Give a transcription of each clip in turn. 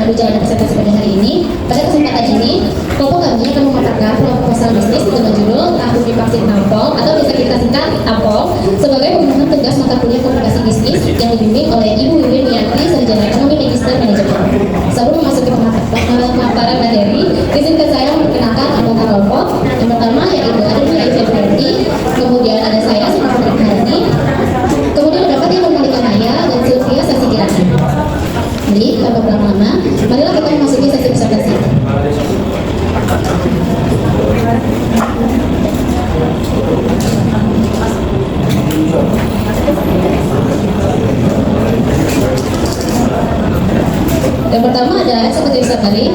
memandu jalannya presentasi pada hari ini. Pada kesempatan ini, kelompok kami akan memaparkan proposal bisnis dengan judul Tahu Divaksin Tampol atau bisa kita singkat Tampol sebagai pembunuhan tugas mata kuliah komunikasi bisnis yang dibimbing oleh Ibu Wiwin Wiyanti, Sarjana Ekonomi Magister Manajemen. Sebelum memasuki pemaparan materi, izinkan saya memperkenalkan anggota kelompok. Yang pertama yaitu ada Mbak Februari, kemudian ada saya Sinta Harani, kemudian ada Fatia Nurmalika Naya dan Sylvia Sasi Kirana. Jadi, tanpa berlama-lama, marilah kita memasuki sesi presentasi. Yang pertama ada seperti tadi,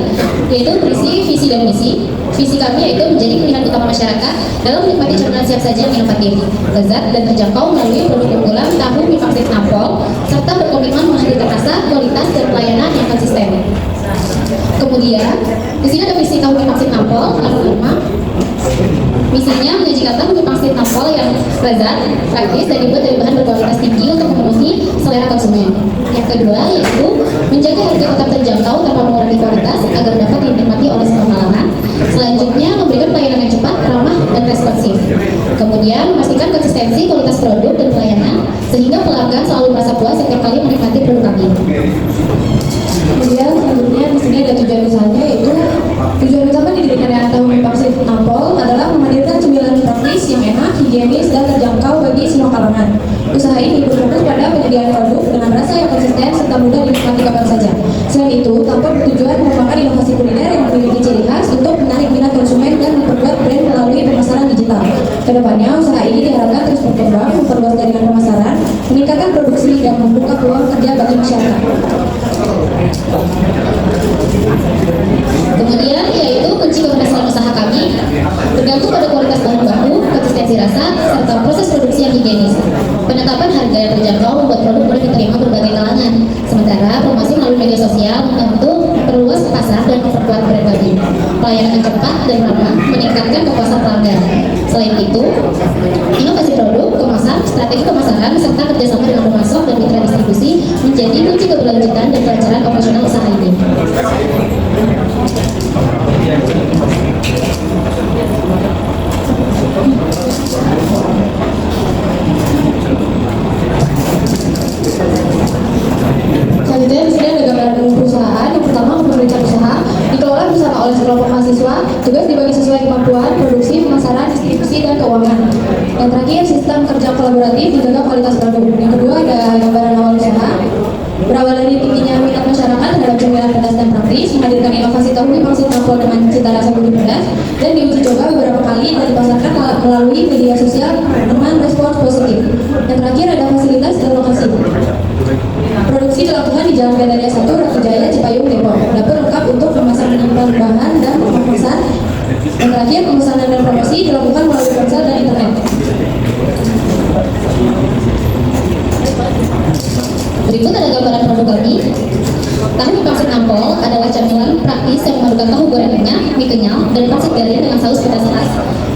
yaitu berisi visi dan misi. Visi kami yaitu menjadi pilihan utama masyarakat dalam menikmati camilan siap saji yang inovatif, lezat dan terjangkau melalui produk unggulan tahu mie pangsit Tampol, serta berkomitmen menghadirkan rasa, kualitas dan pelayanan yang konsisten. Kemudian, di sini ada visi tahu mie pangsit Tampol, lalu misinya menyajikan tahu mie pangsit Tampol yang lezat, praktis dan dibuat dari bahan berkualitas tinggi untuk memenuhi selera konsumen. Yang kedua yaitu menjaga harga tetap terjangkau tanpa mengurangi kualitas agar dapat dinikmati oleh semua kalangan. Selanjutnya memberikan pelayanan yang cepat, ramah dan responsif. Kemudian memastikan konsistensi kualitas produk dan pelayanan sehingga pelanggan selalu merasa puas setiap kali menikmati produk kami. Kemudian selanjutnya di sini ada tujuan usahanya, yaitu tujuan utama didirikannya tahu mie pangsit Tampol adalah menghadirkan cemilan praktis yang enak, higienis dan terjangkau bagi semua kalangan. Usaha ini berfokus pada penyediaan produk dengan rasa yang konsisten serta mudah dinikmati kapan saja. Selain itu, Tampol bertujuan mengembangkan inovasi kuliner yang memiliki ciri khas untuk menarik minat konsumen dan memperkuat brand melalui pemasaran digital. Kedepannya, usaha ini diharapkan terus berkembang, memperluas jaringan pemasaran, meningkatkan produksi dan membuka peluang kerja bagi masyarakat. Kemudian yaitu kunci keberhasilan usaha kami bergantung pada kualitas bahan baku, konsistensi rasa, serta proses produksi yang higienis. Penetapan harga yang terjangkau membuat produk mudah diterima berbagai kalangan. Sementara promosi melalui media sosial membantu memperluas pasar dan memperkuat brand kami. Pelayanan yang cepat dan ramah meningkatkan kepuasan pelanggan. Selain itu, inovasi produk, kemasan, strategi pemasaran, serta kerjasama dengan pemasok dan mitra distribusi menjadi kunci keberlanjutan dan kelancaran operasional usaha ini. Selanjutnya di sini ada gambaran umum perusahaan. Yang pertama, pemerintahan usaha dikelola bersama oleh sekelompok mahasiswa. Tugas dibagi sesuai kemampuan, produksi, pemasaran, distribusi, dan keuangan. Yang terakhir, sistem kerja kolaboratif dijaga kualitas produk. Yang kedua ada gambaran awal usaha. Berawal dari tingginya minat masyarakat terhadap cemilan pedas dan praktis, menghadirkan inovasi tahu mie pangsit Tampol dengan cita rasa gurih pedas, dan diuji coba beberapa kali dan dipasarkan melalui media sosial dengan respons positif. Yang terakhir ada fasilitas dan lokasi. Produksi dilakukan di Jalan Gandaria 1, Ratu Jaya, Cipayung, Depok. Dapur lengkap untuk memasang menyimpan bahan dan pemesan. Yang terakhir, pemesanan dan promosi dilakukan melalui ponsel dan internet. Berikut ada gambaran produk kami. Tahu mie pangsit Tampol adalah camilan praktis yang memadukan tahu goreng renyah, mie kenyal, dan pangsit garing dengan saus pedas khas.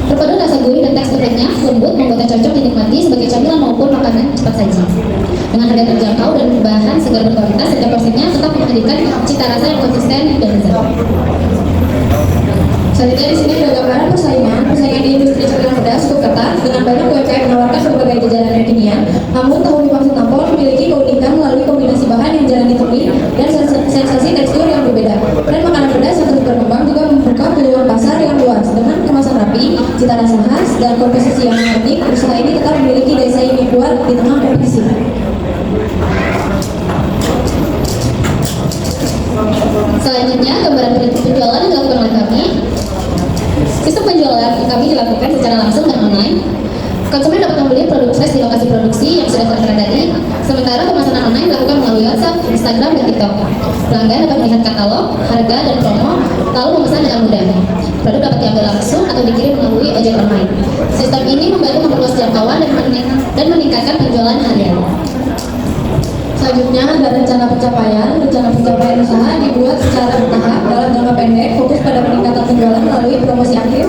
Perpaduan rasa gurih dan tekstur renyah, lembut membuatnya cocok dinikmati sebagai camilan maupun makanan cepat saji. Dengan harga terjangkau dan bahan segar berkualitas, setiap porsinya tetap menghadirkan cita rasa yang konsisten dan lezat. Selanjutnya di sini ada gambaran persaingan. Persaingan di industri camilan pedas cukup ketat dengan banyak UMKM menawarkan berbagai jajanan kekinian. Namun tahu mie pangsit Tampol memiliki keunikan melalui kombinasi bahan yang jarang ditemui dan sensasi tekstur yang berbeda. Tren makanan pedas yang terus berkembang juga membuka peluang pasar yang luas. Dengan kemasan rapi, cita rasa khas, dan komposisi yang unik, usaha ini tetap memiliki daya saing yang kuat di tengah kompetisi. Selanjutnya, gambaran penjualan yang dilakukan oleh kami. Sistem penjualan kami dilakukan secara langsung dan online. Konsumen dapat membeli produk fresh di lokasi produksi yang sudah tertera tadi. Sementara pemesanan online dilakukan melalui WhatsApp, Instagram, dan TikTok. Pelanggan dapat melihat katalog, harga, dan promo, lalu memesan dengan mudah. Produk dapat diambil langsung atau dikirim melalui ojek online. Sistem ini membantu memperluas jangkauan dan meningkatkan penjualan harian. Selanjutnya ada rencana pencapaian. Rencana pencapaian usaha dibuat secara bertahap dalam jangka pendek, fokus pada peningkatan penjualan melalui promosi aktif,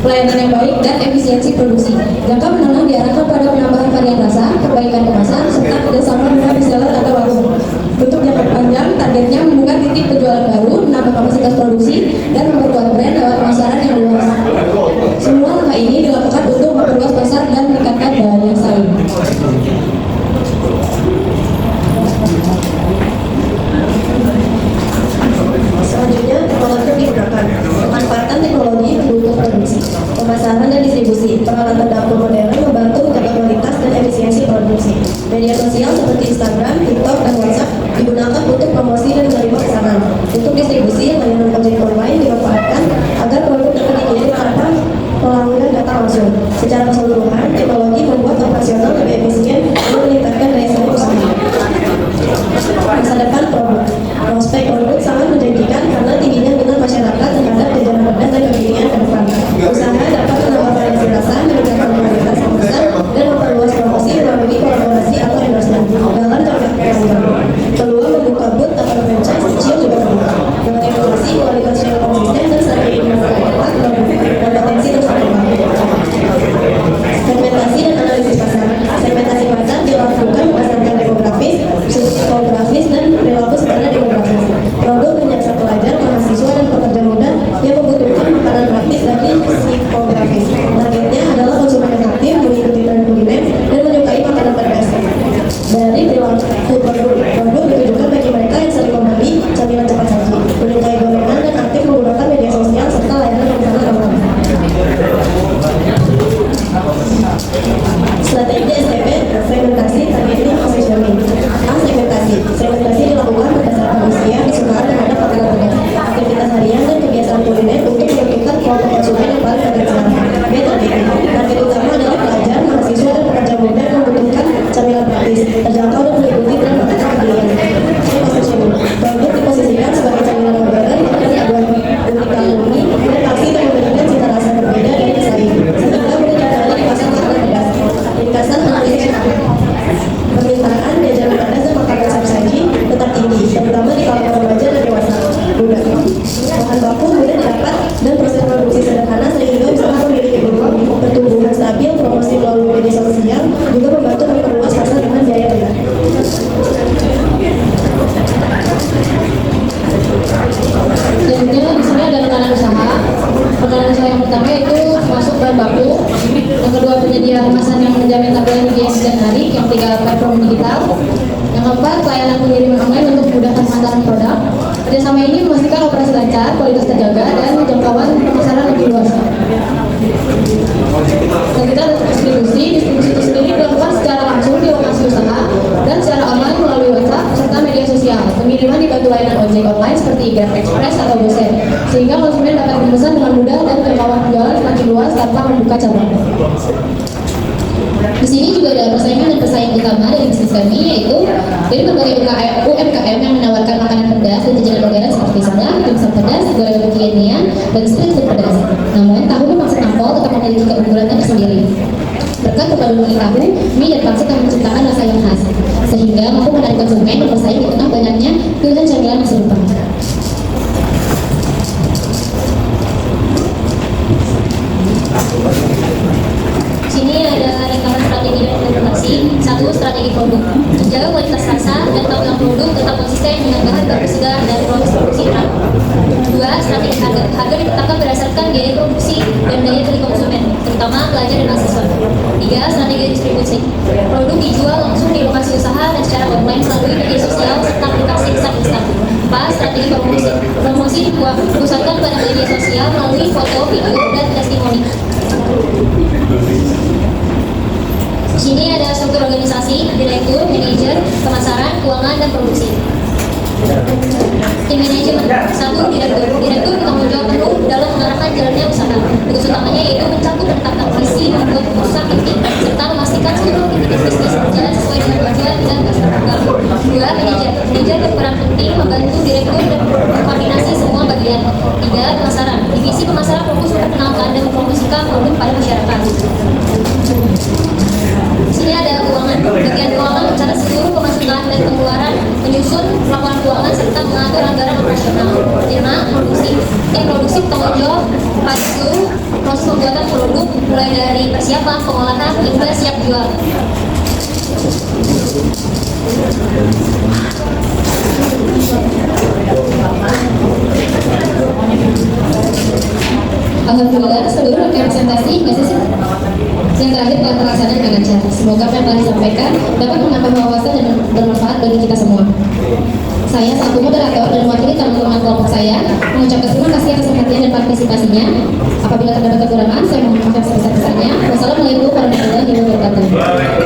pelayanan yang baik, dan efisiensi produksi. Jangka menengah diarahkan pada penambahan varian rasa, perbaikan kemasan, serta kerjasama dengan reseller atau warung. Untuk jangka panjang, targetnya membuka titik penjualan masa depan produk. Prospek produk sangat menjanjikan karena tingginya minat masyarakat terhadap jajanan pedas dan kekinian ke depan. Usaha dapat menambah variasi rasa, meningkatkan kualitas pemesan, dan memperluas promosi melalui kolaborasi atau endorsement. Dalam jangka panjang, peluang membuka booth atau franchise kecil juga terbuka. Dengan inovasi, kualitas yang konsisten, dan strategi pemasaran yang tepat, berpotensi terus berkembang. Segmentasi dan analisis pasar. Segmentasi pasar dilakukan berdasarkan demografis, psikografis, dan perilaku secara demografis. Produk menyasar pelajar, mahasiswa, dan pekerja muda yang membutuhkan makanan praktis dari psikografis. Targetnya adalah konsumen yang aktif, mengikuti tren kuliner, dan menyukai makanan pedas. Dari perilaku produk ditujukan bagi mereka yang sering membeli camilan cepat saji, menyukai gorengan, dan aktif menggunakan media sosial serta layanan pemesanan online. Strategi STP, segmentasi, targeting, positioning. Segmentasi. Segmentasi dilakukan berdasarkan usia, kesukaan terhadap makanan pedas, aktivitas harian, dan kebiasaan kuliner untuk menentukan kelompok konsumen yang paling potensial. Targeting. Target utama adalah pelajar, mahasiswa, dan pekerja muda yang membutuhkan camilan praktis, terjangkau, dan mengikuti tren makanan kekinian. Positioning. Produk diposisikan sebagai camilan modern yang unik kalori dan pasti yang memberikan cita rasa berbeda dari pesaing, sehingga mudah dikenali di pasar makanan pedas. Ringkasan analisis permintaan jajanan pedas dan makanan siap saji tetap tinggi, terutama di kalangan remaja dan dewasa muda. Bahan baku mudah didapat dan proses produksi sederhana sehingga usaha memiliki peluang pertumbuhan stabil. Promosi melalui media sosial juga membantu memperluas pasar dengan biaya rendah. Selanjutnya di sini ada rencana usaha. Rencana usaha yang pertama yaitu masuk bahan baku, yang kedua penyedia kemasan yang menjamin tampilan higienis dan menarik, yang ketiga platform digital, yang keempat pelayanan pengiriman online untuk memudahkan pemasaran produk. Kerjasama ini memastikan operasi lancar, kualitas terjaga, dan jangkauan pemasaran lebih luas. Dan kita ada distribusi itu sendiri dilakukan secara langsung di lokasi usaha dan secara online melalui WhatsApp serta media sosial. Pengiriman dibantu layanan ojek online seperti Grab Express atau GoSend, sehingga konsumen dapat memesan dengan mudah dan jangkauan penjualan semakin luas tanpa membuka cabang. Di sini juga ada persaingan dan pesaing utama dari bisnis kami, yaitu dari berbagai UMKM yang menawarkan makanan pedas dan jajanan modern seperti salad, dimsum pedas, gorengan kekinian, dan street food pedas. Namun, tahu pangsit nampol tetap memiliki keunggulan tersendiri. Berkat kepaduan tahu, mie dan pangsit yang menciptakan rasa yang khas, sehingga mampu menarik konsumen dan bersaing di tengah banyaknya pilihan camilan yang serupa. Sini ada rangkaian strategi dan implementasi. 1. Strategi produk. Menjaga kualitas rasa dan tampilan produk tetap konsisten dengan bahan baku segar dan proses produksi terang. 2. Strategi harga. Harga ditetapkan berdasarkan biaya produksi dan daya beli konsumen, terutama pelajar dan mahasiswa. 3. Strategi distribusi. Produk dijual langsung di lokasi usaha dan secara online melalui media sosial serta aplikasi pesan instan. 4. Strategi promosi. Promosi dipusatkan pada media sosial melalui foto, video, dan testimoni. Di sini ada struktur organisasi, direktur, manajer, pemasaran, keuangan, dan produksi. Tim manajemen. 1. Direktur. Direktur bertanggung jawab penuh dalam mengarahkan jalannya usaha. Tugas utamanya yaitu mencakup menetapkan visi, membuat keputusan penting, serta memastikan seluruh aktivitas bisnis berjalan sesuai dengan tujuan dan tugas program. 2. Manajer. Manajer berperan penting membantu direktur dan koordinasi semua bagian. 3. Pemasaran. Divisi pemasaran fokus memperkenalkan dan mempromosikan produk pada masyarakat. Di sini ada keuangan. Bagian keuangan mencatat seluruh pemasukan dan pengeluaran, menyusun laporan keuangan serta mengatur anggaran operasional. 5. Produksi. Tim produksi bertanggung jawab pada seluruh proses pembuatan produk, mulai dari persiapan, pengolahan, hingga siap jual. Alhamdulillah, seluruh rangkaian presentasi hingga sesi yang terakhir telah terlaksana dengan lancar. Semoga apa yang telah disampaikan dapat menambah wawasan dan bermanfaat bagi kita semua. Saya selaku moderator dan mewakili teman-teman kelompok saya mengucapkan terima kasih atas perhatian dan partisipasinya. Apabila terdapat kekurangan, saya mohon maaf yang sebesar-besarnya. Wassalamualaikum warahmatullahi wabarakatuh.